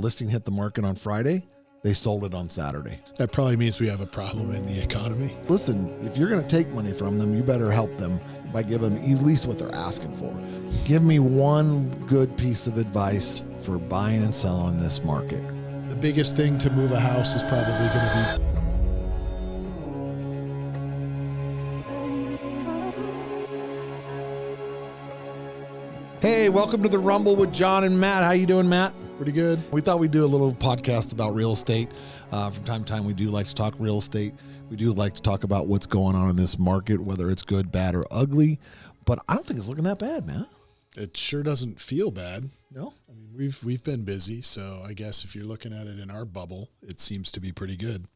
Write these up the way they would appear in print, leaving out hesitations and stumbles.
Listing hit the market on Friday. They sold it on Saturday. That probably means we have a problem in the economy. Listen, if you're going to take money from them, you better help them by giving them at least what they're asking for. Give me one good piece of advice for buying and selling in this market. The biggest thing to move a house is probably going to be... Hey, welcome to the Rumble with John and Matt. How you doing, Matt? Pretty good. We thought we'd do a little podcast about real estate. From time to time, we do like to talk real estate. We do like to talk about what's going on in this market, whether it's good, bad, or ugly. But I don't think it's looking that bad, man. It sure doesn't feel bad. No? I mean, we've been busy, so I guess if you're looking at it in our bubble, it seems to be pretty good.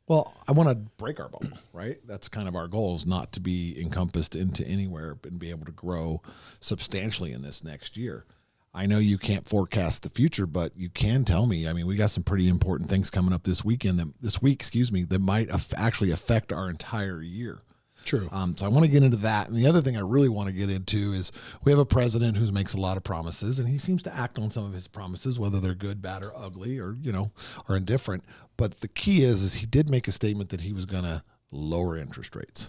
Well, I want to break our bubble, right? That's kind of our goal, is not to be encompassed into anywhere and be able to grow substantially in this next year. I know you can't forecast the future, but you can tell me. I mean, we got some pretty important things coming up this week, that might actually affect our entire year. True. So I want to get into that. And the other thing I really want to get into is we have a president who makes a lot of promises, and he seems to act on some of his promises, whether they're good, bad, or ugly, or, or indifferent. But the key is he did make a statement that he was going to lower interest rates.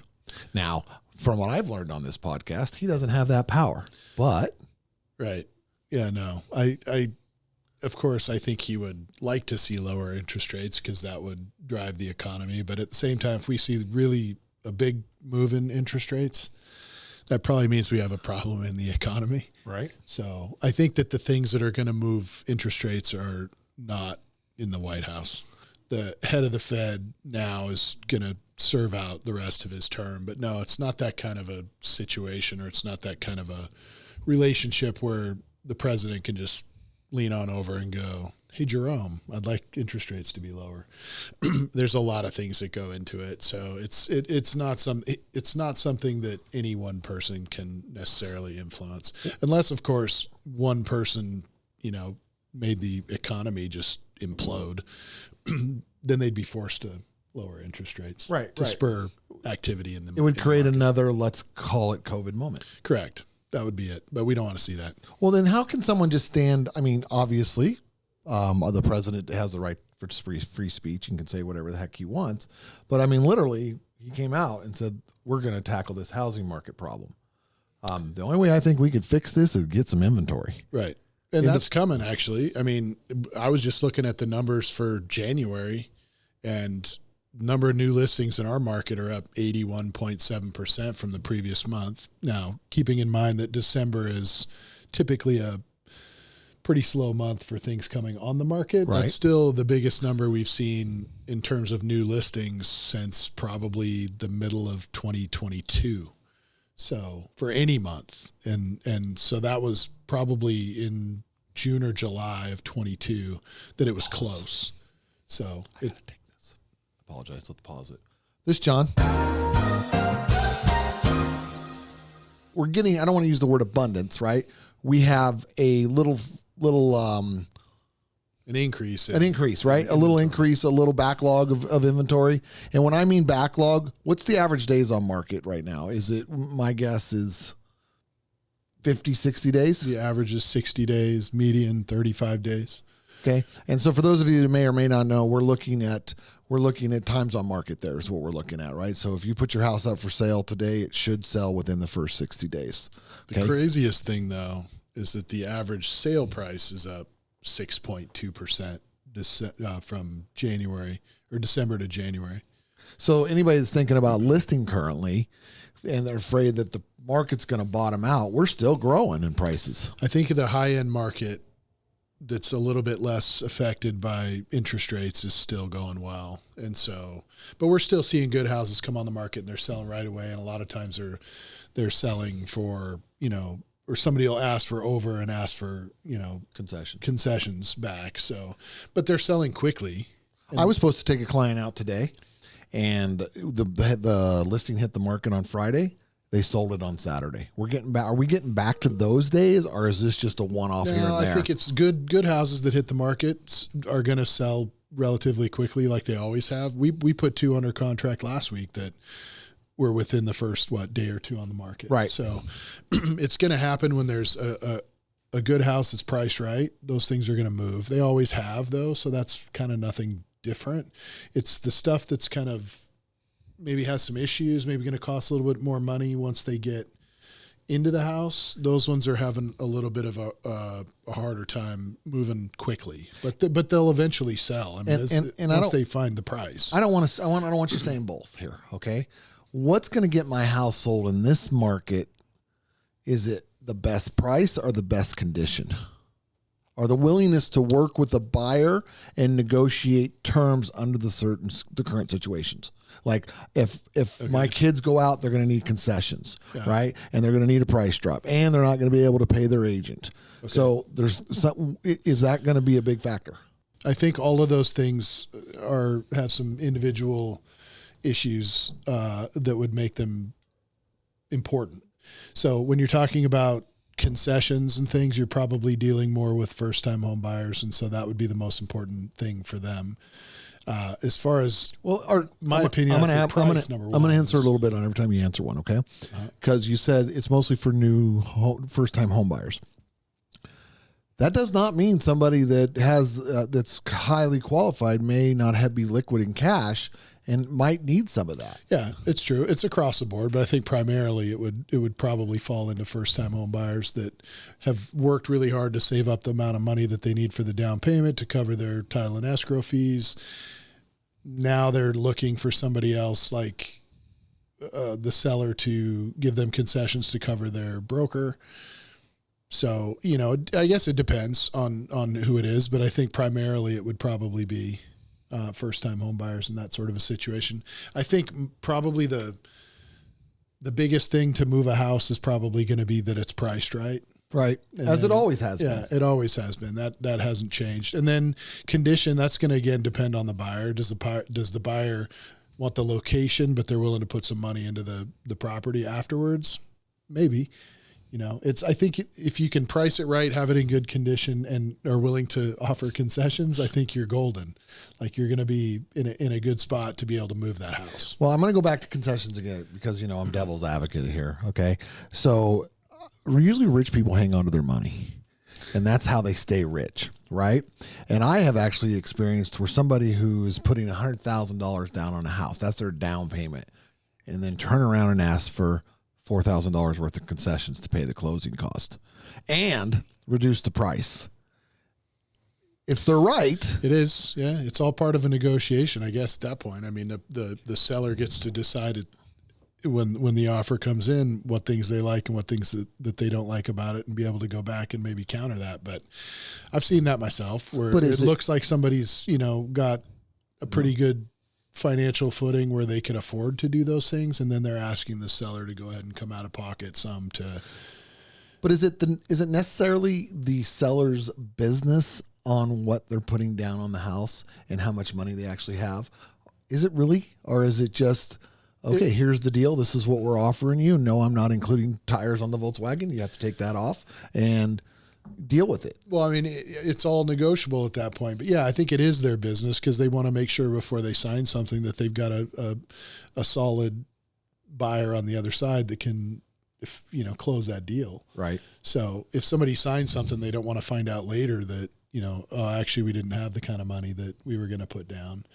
Now, from what I've learned on this podcast, he doesn't have that power, but. Right. Yeah, no, of course, I think he would like to see lower interest rates because that would drive the economy. But at the same time, if we see really a big move in interest rates, that probably means we have a problem in the economy. Right. So I think that the things that are going to move interest rates are not in the White House. The head of the Fed now is going to serve out the rest of his term. But no, it's not that kind of a situation, or it's not that kind of a relationship where the president can just lean on over and go, "Hey, Jerome, I'd like interest rates to be lower." There's a lot of things that go into it. So it's not something that any one person can necessarily influence, unless, of course, one person, made the economy just implode. Then they'd be forced to lower interest rates to spur activity in the market. It would create another, let's call it, COVID moment. Correct. That would be it. But we don't want to see that. Well, then how can someone just stand? I mean, obviously, the president has the right for free speech and can say whatever the heck he wants. But I mean, literally, he came out and said, we're going to tackle this housing market problem. The only way I think we could fix this is get some inventory. Right. And that's coming, actually. I mean, I was just looking at the numbers for January, and number of new listings in our market are up 81.7% from the previous month. Now, keeping in mind that December is typically a pretty slow month for things coming on the market, that's still the biggest number we've seen in terms of new listings since probably the middle of 2022. So for any month. And so that was probably in June or July of 22 that it was close. So Apologize. Let's pause it. This is John. We're getting, I don't want to use the word abundance, right? We have a little an increase, right? A little increase, a little backlog of inventory. And when I mean backlog, what's the average days on market right now? My guess is 50, 60 days? The average is 60 days, median 35 days. Okay. And so for those of you that may or may not know, we're looking at times on market. There is what we're looking at, right? So if you put your house up for sale today, it should sell within the first 60 days. Okay? The craziest thing, though, is that the average sale price is up 6.2% from January or December to January. So anybody that's thinking about listing currently and they're afraid that the market's going to bottom out, we're still growing in prices. I think the high-end market that's a little bit less affected by interest rates is still going well. And so, but we're still seeing good houses come on the market and they're selling right away. And a lot of times they're selling for, or somebody will ask for over and ask for, concessions back. So, but they're selling quickly. I was supposed to take a client out today, and the listing hit the market on Friday. They sold it on Saturday. We're getting back. Are we getting back to those days, or is this just a one-off here and there? I think it's good houses that hit the market are going to sell relatively quickly, like they always have. We put 2 under contract last week that were within the first day or two on the market. Right. So it's going to happen when there's a a good house that's priced right, those things are going to move. They always have, though, so that's kind of nothing different. It's the stuff that's kind of maybe has some issues, maybe going to cost a little bit more money once they get into the house. Those ones are having a little bit of a harder time moving quickly, but they'll eventually sell. I mean, once they find the price. I don't want you saying both here. Okay. What's going to get my house sold in this market? Is it the best price or the best condition? Or the willingness to work with a buyer and negotiate terms under the current situations. Like if my kids go out, they're going to need concessions, right? And they're going to need a price drop, and they're not going to be able to pay their agent. Okay. So is that going to be a big factor? I think all of those things have some individual issues that would make them important. So when you're talking about concessions and things, you're probably dealing more with first-time home buyers, and so that would be the most important thing for them. As far as my opinion, I'm going to answer a little bit on every time you answer one, okay? Because you said it's mostly for new first-time home buyers. That does not mean somebody that has that's highly qualified may not be liquid in cash and might need some of that. Yeah, it's true. It's across the board, but I think primarily it would probably fall into first-time home buyers that have worked really hard to save up the amount of money that they need for the down payment to cover their title and escrow fees. Now they're looking for somebody else like the seller to give them concessions to cover their broker. So, I guess it depends on who it is, but I think primarily it would probably be first-time home buyers in that sort of a situation. I think probably the biggest thing to move a house is probably going to be that it's priced right. Right. As it always has been. Yeah, it always has been. That hasn't changed. And then condition, that's going to, again, depend on the buyer. Does the buyer want the location, but they're willing to put some money into the property afterwards? Maybe. I think if you can price it right, have it in good condition, and are willing to offer concessions, I think you're golden. Like you're going to be in a good spot to be able to move that house. Well, I'm going to go back to concessions again because, I'm devil's advocate here. Okay. So usually rich people hang on to their money, and that's how they stay rich. Right. And I have actually experienced where somebody who is putting $100,000 down on a house, that's their down payment, and then turn around and ask for $4,000 worth of concessions to pay the closing cost and reduce the price. It's their right. It is. Yeah. It's all part of a negotiation, I guess, at that point. I mean, the seller gets to decide when the offer comes in, what things they like and what things that they don't like about it, and be able to go back and maybe counter that. But I've seen that myself where it looks like somebody's, got a pretty good financial footing where they can afford to do those things, and then they're asking the seller to go ahead and come out of pocket some to. But is it necessarily the seller's business on what they're putting down on the house and how much money they actually have? Is it really, or is it just okay? Here's the deal. This is what we're offering you. No, I'm not including tires on the Volkswagen. You have to take that off and deal with it. Well, I mean, it's all negotiable at that point. But yeah, I think it is their business because they want to make sure before they sign something that they've got a solid buyer on the other side that can, close that deal. Right. So if somebody signs something, they don't want to find out later that, actually we didn't have the kind of money that we were going to put down.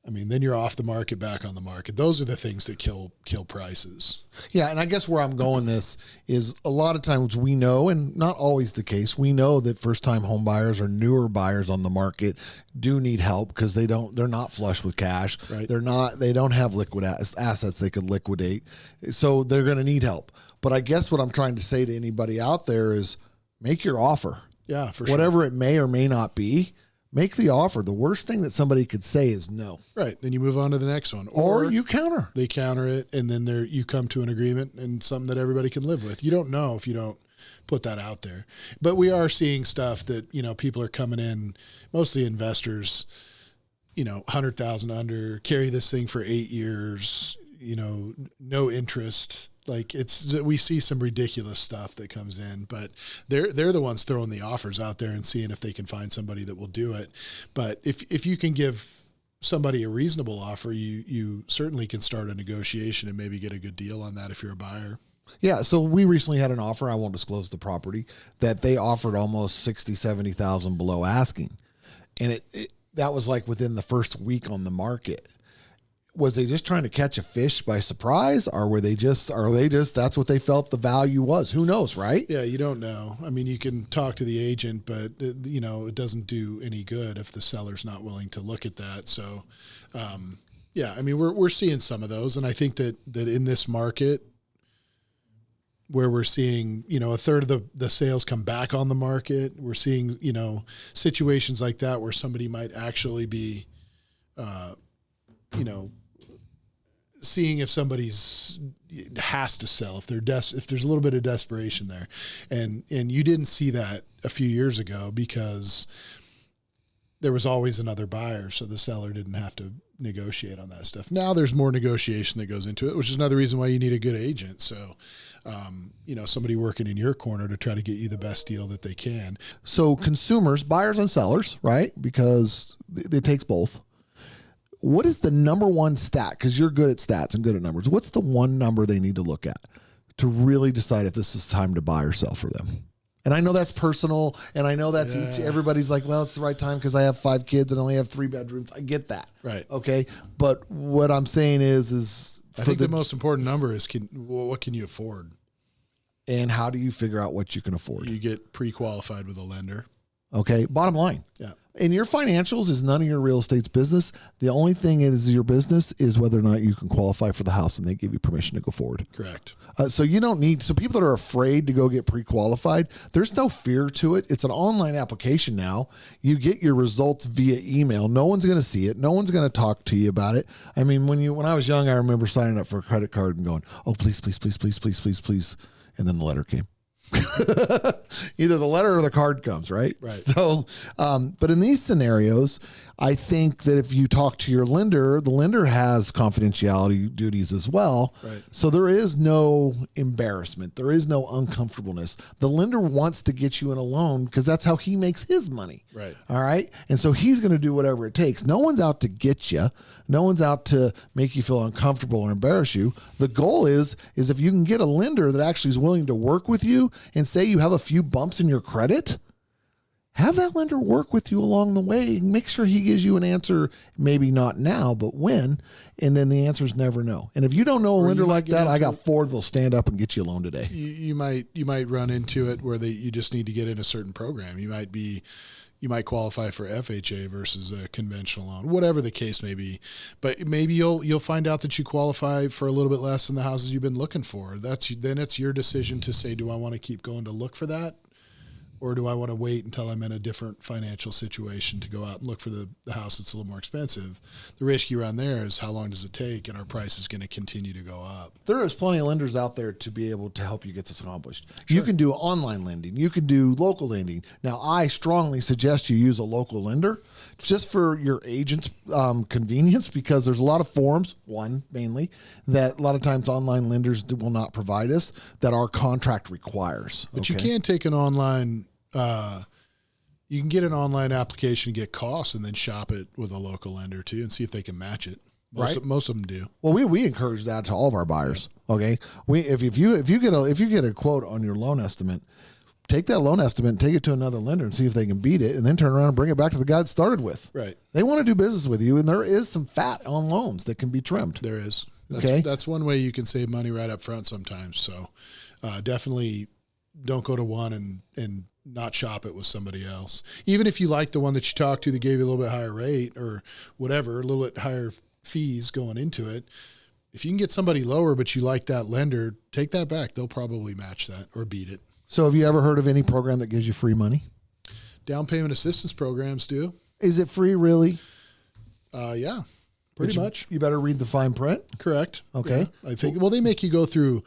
I mean, then you're off the market, back on the market. Those are the things that kill prices. Yeah, and I guess where I'm going this is a lot of times we know, and not always the case, we know that first-time home buyers or newer buyers on the market do need help because they're not flush with cash. Right. They don't have liquid assets they could liquidate. So they're going to need help. But I guess what I'm trying to say to anybody out there is make your offer. Yeah, for sure. Whatever it may or may not be. Make the offer. The worst thing that somebody could say is no. Right. Then you move on to the next one. Or you counter. They counter it, and then you come to an agreement and something that everybody can live with. You don't know if you don't put that out there. But we are seeing stuff that, people are coming in, mostly investors, 100,000 under, carry this thing for 8 years, no interest. Like we see some ridiculous stuff that comes in, but they're the ones throwing the offers out there and seeing if they can find somebody that will do it. But if you can give somebody a reasonable offer, you certainly can start a negotiation and maybe get a good deal on that if you're a buyer. Yeah, so we recently had an offer, I won't disclose the property, that they offered almost 60, 70,000 below asking. And that was like within the first week on the market. Was they just trying to catch a fish by surprise, or are they just that's what they felt the value was? Who knows, right? Yeah, you don't know. I mean, you can talk to the agent, but it doesn't do any good if the seller's not willing to look at that. So, yeah, I mean, we're seeing some of those, and I think that in this market where we're seeing, a third of the sales come back on the market, we're seeing, situations like that where somebody might actually be, seeing if somebody's has to sell, if there's a little bit of desperation there. And you didn't see that a few years ago because there was always another buyer. So the seller didn't have to negotiate on that stuff. Now there's more negotiation that goes into it, which is another reason why you need a good agent. So, somebody working in your corner to try to get you the best deal that they can. So consumers, buyers and sellers, right? Because it takes both. What is the number one stat? Because you're good at stats and good at numbers. What's the one number they need to look at to really decide if this is time to buy or sell for them? And I know that's personal, and I know that's everybody's like, well, it's the right time because I have 5 kids and only have 3 bedrooms. I get that. Right. Okay. But what I'm saying is I think the most important number is what can you afford? And how do you figure out what you can afford? You get pre-qualified with a lender. Okay. Bottom line. Yeah. And your financials is none of your real estate's business. The only thing is your business is whether or not you can qualify for the house and they give you permission to go forward. Correct. So you don't need, so people that are afraid to go get pre-qualified, there's no fear to it. It's an online application now. You get your results via email. No one's going to see it. No one's going to talk to you about it. I mean, when I was young, I remember signing up for a credit card and going, oh, please, please, please, please, please, please, please. And then the letter came. Either the letter or the card comes, right? Right. So, but in these scenarios, I think that if you talk to your lender, the lender has confidentiality duties as well. Right. So there is no embarrassment. There is no uncomfortableness. The lender wants to get you in a loan because that's how he makes his money. Right. All right. And so he's going to do whatever it takes. No one's out to get you. No one's out to make you feel uncomfortable or embarrass you. The goal is if you can get a lender that actually is willing to work with you and say you have a few bumps in your credit, have that lender work with you along the way. Make sure he gives you an answer, maybe not now, but when. And then the answer is never no. And if you don't know a lender like that, I got 4 that'll stand up and get you a loan today. You might run into it where you just need to get in a certain program. You might qualify for FHA versus a conventional loan, whatever the case may be. But maybe you'll find out that you qualify for a little bit less than the houses you've been looking for. Then it's your decision to say, do I want to keep going to look for that? Or do I want to wait until I'm in a different financial situation to go out and look for the house that's a little more expensive? The risk you run there is how long does it take, and our price is going to continue to go up. There is plenty of lenders out there to be able to help you get this accomplished. Sure. You can do online lending. You can do local lending. Now, I strongly suggest you use a local lender just for your agent's convenience, because there's a lot of forms, mainly, that a lot of times online lenders will not provide us that our contract requires. But you can take an online... you can get an online application, get costs, and then shop it with a local lender too, and see if they can match it. Most of them do. Well, we encourage that to all of our buyers. Yeah. Okay, if you get a quote on your loan estimate, take that loan estimate and take it to another lender and see if they can beat it, and then turn around and bring it back to the guy it started with. Right. They want to do business with you, and there is some fat on loans that can be trimmed. There is. That's one way you can save money right up front sometimes. So definitely don't go to one and not shop it with somebody else. Even if you like the one that you talked to that gave you a little bit higher rate or whatever, a little bit higher fees going into it, if you can get somebody lower but you like that lender, take that back. They'll probably match that or beat it. So have you ever heard of any program that gives you free money? Down payment assistance programs do. Is it free, really? Yeah. Pretty much. You better read the fine print. Correct. Okay. Yeah, I think, well, they make you go through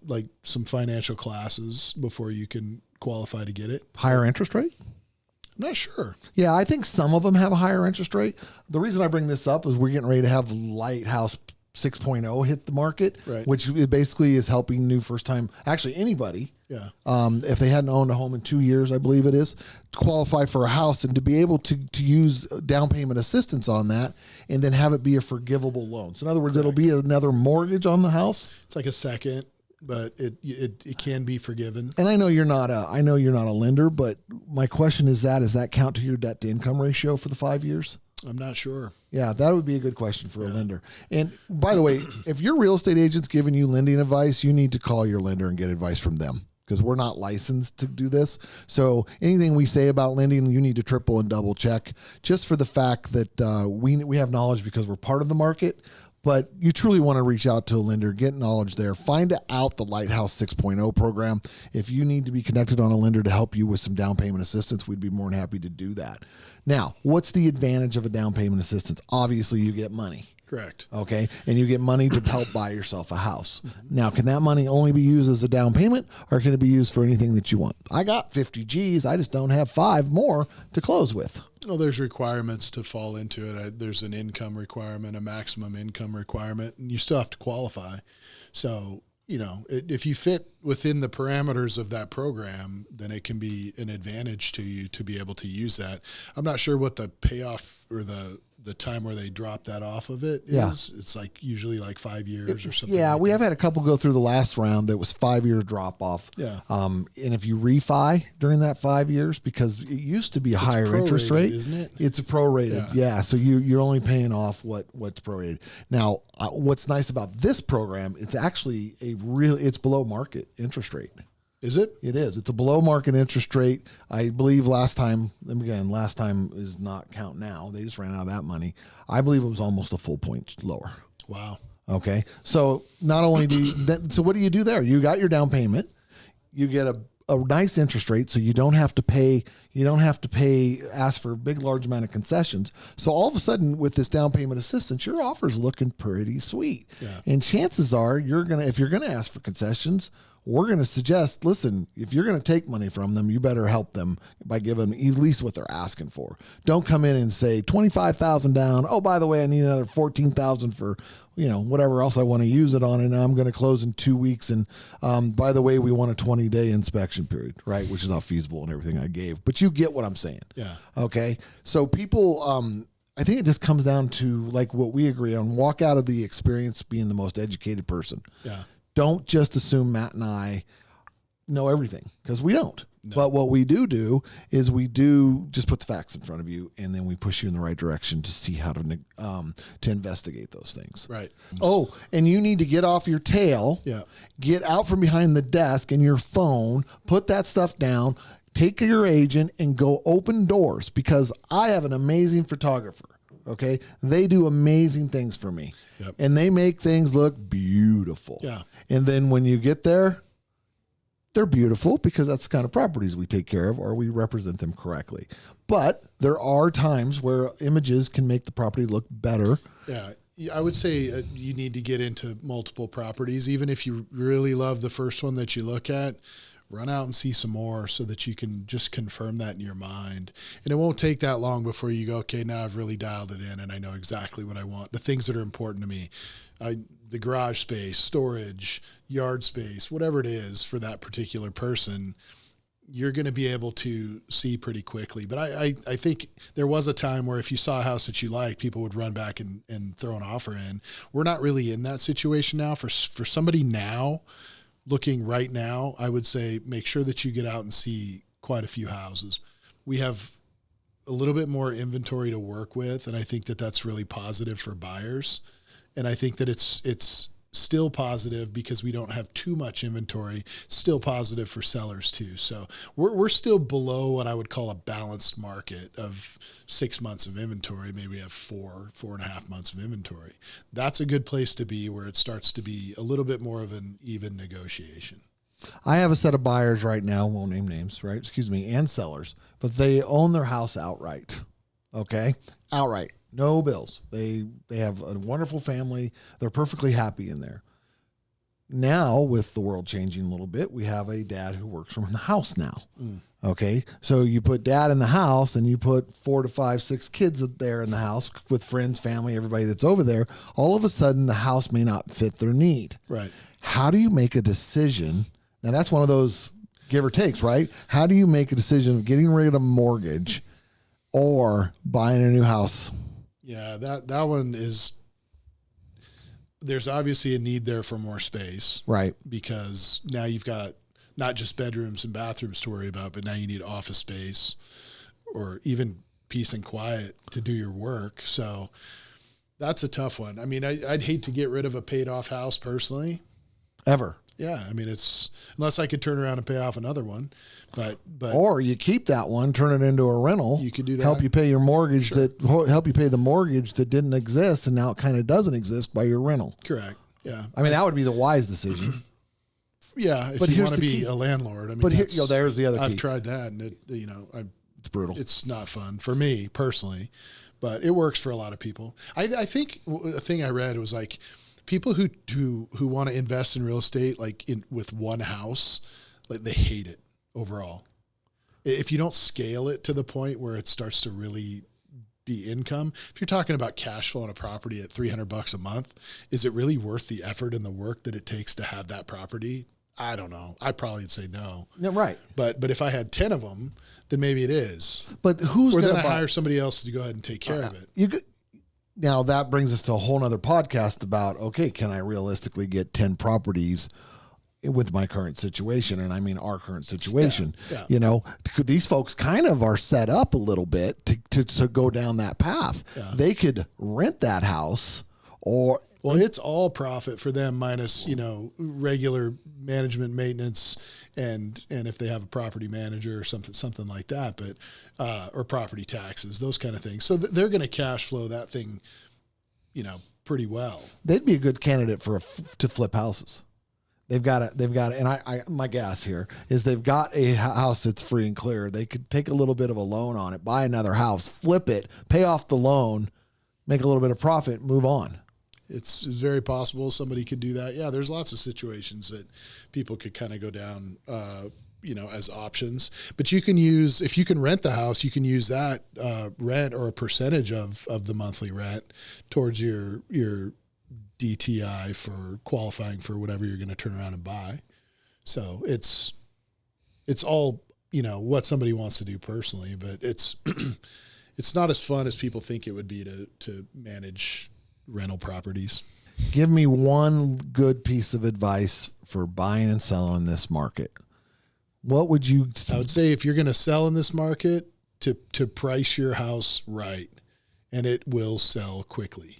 like some financial classes before you can qualify to get it. Higher interest rate? I'm not sure. Yeah, I think some of them have a higher interest rate. The reason I bring this up is we're getting ready to have Lighthouse 6.0 hit the market, right, which basically is helping new first time, actually anybody. Yeah. If they hadn't owned a home in 2 years, I believe it is, to qualify for a house and to be able to use down payment assistance on that and then have it be a forgivable loan. So in other words, Correct. It'll be another mortgage on the house. It's like a second but it can be forgiven. And I know you're not a lender, but my question is does that count to your debt to income ratio for the 5 years? I'm not sure. Yeah, that would be a good question for a lender. And by the way, if your real estate agent's giving you lending advice, you need to call your lender and get advice from them, because we're not licensed to do this. So anything we say about lending, you need to triple and double check, just for the fact that we have knowledge because we're part of the market. But you truly want to reach out to a lender, get knowledge there, find out the Lighthouse 6.0 program. If you need to be connected on a lender to help you with some down payment assistance, we'd be more than happy to do that. Now, what's the advantage of a down payment assistance? Obviously, you get money. Correct. Okay. And you get money to help buy yourself a house. Now, can that money only be used as a down payment, or can it be used for anything that you want? I got 50 G's. I just don't have 5 more to close with. Well, there's requirements to fall into it. There's an income requirement, a maximum income requirement, and you still have to qualify. So, if you fit within the parameters of that program, then it can be an advantage to you to be able to use that. I'm not sure what the payoff or the time where they drop that off of it is. Yeah. It's usually 5 years or something. Yeah, like we that. have had a couple go through the last round that was 5-year drop off. Yeah. And if you refi during that 5 years, because it used to be a higher interest rate, isn't it? It's a prorated. Yeah. So you're only paying off what's prorated. Now, what's nice about this program, it's actually it's below market interest rate. Is it? It is. It's a below market interest rate. I believe last time is not count now. They just ran out of that money. I believe it was almost a full point lower. Wow. Okay. So not only so what do you do there? You got your down payment. You get a nice interest rate, so you don't have to pay, ask for a big, large amount of concessions. So all of a sudden with this down payment assistance, your offer's looking pretty sweet. Yeah. And chances are if you're going to ask for concessions, we're going to suggest, listen, if you're going to take money from them, you better help them by giving them at least what they're asking for. Don't come in and say $25,000 down. Oh, by the way, I need another $14,000 for, whatever else I want to use it on, and I'm going to close in 2 weeks. And by the way, we want a 20-day inspection period, right? Which is not feasible and everything I gave. But you get what I'm saying. Yeah. Okay. So people, I think it just comes down to what we agree on. Walk out of the experience being the most educated person. Yeah. Don't just assume Matt and I know everything, because we don't. No. But what we do is we do just put the facts in front of you, and then we push you in the right direction to see how to investigate those things. Right. Oh, and you need to get off your tail. Yeah. Get out from behind the desk and your phone. Put that stuff down. Take your agent and go open doors, because I have an amazing photographer. Okay. They do amazing things for me. Yep. And they make things look beautiful. Yeah. And then when you get there, they're beautiful because that's the kind of properties we take care of, or we represent them correctly. But there are times where images can make the property look better. Yeah. I would say you need to get into multiple properties. Even if you really love the first one that you look at, run out and see some more so that you can just confirm that in your mind. And it won't take that long before you go, okay, now I've really dialed it in and I know exactly what I want. The things that are important to me, the garage space, storage, yard space, whatever it is for that particular person, you're going to be able to see pretty quickly. But I think there was a time where if you saw a house that you liked, people would run back and throw an offer in. We're not really in that situation now. For somebody now, looking right now, I would say make sure that you get out and see quite a few houses. We have a little bit more inventory to work with, and I think that that's really positive for buyers. And I think that it's still positive because we don't have too much inventory, still positive for sellers too. So we're still below what I would call a balanced market of 6 months of inventory. Maybe we have 4.5 months of inventory. That's a good place to be, where it starts to be a little bit more of an even negotiation. I have a set of buyers right now, won't name names, right? Excuse me, and sellers, but they own their house outright. Okay? Outright. No bills. They have a wonderful family. They're perfectly happy in there. Now, with the world changing a little bit, we have a dad who works from the house now. Okay. So you put dad in the house and you put 4 to 5, 6 kids there in the house with friends, family, everybody that's over there. All of a sudden, the house may not fit their need. Right. How do you make a decision? Now, that's one of those give or takes, right? How do you make a decision of getting rid of a mortgage or buying a new house? Yeah, that one is there's obviously a need there for more space, Right. because now you've got not just bedrooms and bathrooms to worry about, but now you need office space or even peace and quiet to do your work. So that's a tough one. I mean, I'd hate to get rid of a paid off house personally. Ever. Yeah. I mean, it's, unless I could turn around and pay off another one, but Or you keep that one, turn it into a rental. You could do that. Help you pay your mortgage Sure. help you pay the mortgage that didn't exist and now it kind of doesn't exist by your rental. correct. Yeah. I mean, that would be the wise decision. Yeah. If But you here's want to the be key. a landlord, I mean, But here, that's- there's the other I've key. tried that, and It's brutal. it's not fun for me personally, but it works for a lot of people. I think a thing I read was like people who want to invest in real estate, like with one house, like they hate it overall. If you don't scale it to the point where it starts to really be income, if you're talking about cash flow on a property at $300 a month, is it really worth the effort and the work that it takes to have that property? I don't know. I'd probably say no. Yeah, right. But if I had 10 of them, then maybe it is. But who's Or going then to I hire somebody else to go ahead and take care of it. Now that brings us to a whole nother podcast about, okay, can I realistically get 10 properties with my current situation? And I mean, our current situation, Yeah. you know, these folks kind of are set up a little bit to go down that path. Yeah. They could rent that house or, Well, it's all profit for them minus, regular management, maintenance, and if they have a property manager or something like that, but or property taxes, those kind of things. So they're going to cash flow that thing, pretty well. they'd be a good candidate to flip houses. They've got it. And my guess here is they've got a house that's free and clear. They could take a little bit of a loan on it, buy another house, flip it, pay off the loan, make a little bit of profit, move on. It's very possible somebody could do that. Yeah, there's lots of situations that people could kind of go down, as options. But you can use, if you can rent the house, you can use that rent or a percentage of the monthly rent towards your DTI for qualifying for whatever you're going to turn around and buy. So it's all, what somebody wants to do personally, but it's it's not as fun as people think it would be to manage rental properties. Give me one good piece of advice for buying and selling in this market. What would you? I would say if you're going to sell in this market, to price your house right, and it will sell quickly.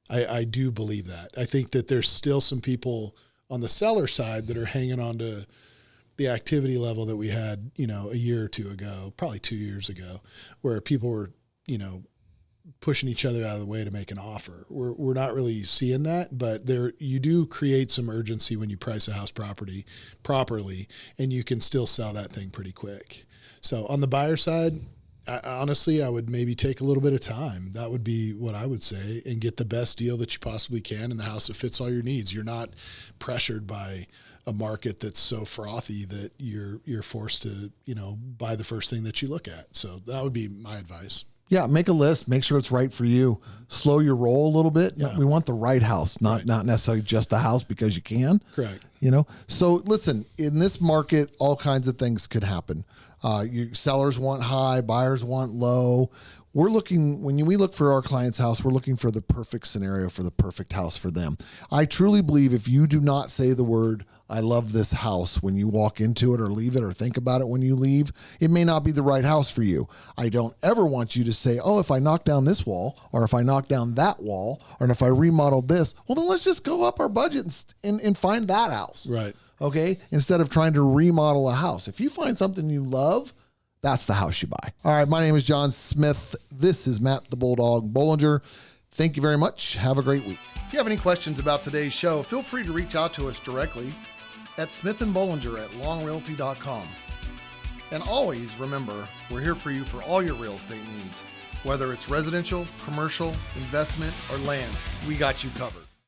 I do believe that. I think that there's still some people on the seller side that are hanging on to the activity level that we had, a year or two ago, probably 2 years ago, where people were, pushing each other out of the way to make an offer. We're not really seeing that, but you do create some urgency when you price a house property properly, and you can still sell that thing pretty quick. So on the buyer side, honestly, I would maybe take a little bit of time. That would be what I would say, and get the best deal that you possibly can in the house that fits all your needs. You're not pressured by a market that's so frothy that you're forced to, buy the first thing that you look at. So that would be my advice. Yeah, make a list. Make sure it's right for you. Slow your roll a little bit. Yeah. We want the right house, not necessarily just a house because you can. Correct. So listen, in this market, all kinds of things could happen. Sellers want high, buyers want low. When we look for our client's house, we're looking for the perfect scenario for the perfect house for them. I truly believe if you do not say the word, I love this house, when you walk into it or leave it or think about it when you leave, it may not be the right house for you. I don't ever want you to say, oh, if I knock down this wall, or if I knock down that wall, or if I remodeled this, well, then let's just go up our budget and find that house. Right. Okay? Instead of trying to remodel a house. If you find something you love, that's the house you buy. All right. My name is John Smith. This is Matt the Bulldog Bollinger. Thank you very much. Have a great week. If you have any questions about today's show, feel free to reach out to us directly at Smith and Bollinger at longrealty.com. And always remember, we're here for you for all your real estate needs. Whether it's residential, commercial, investment, or land, we got you covered.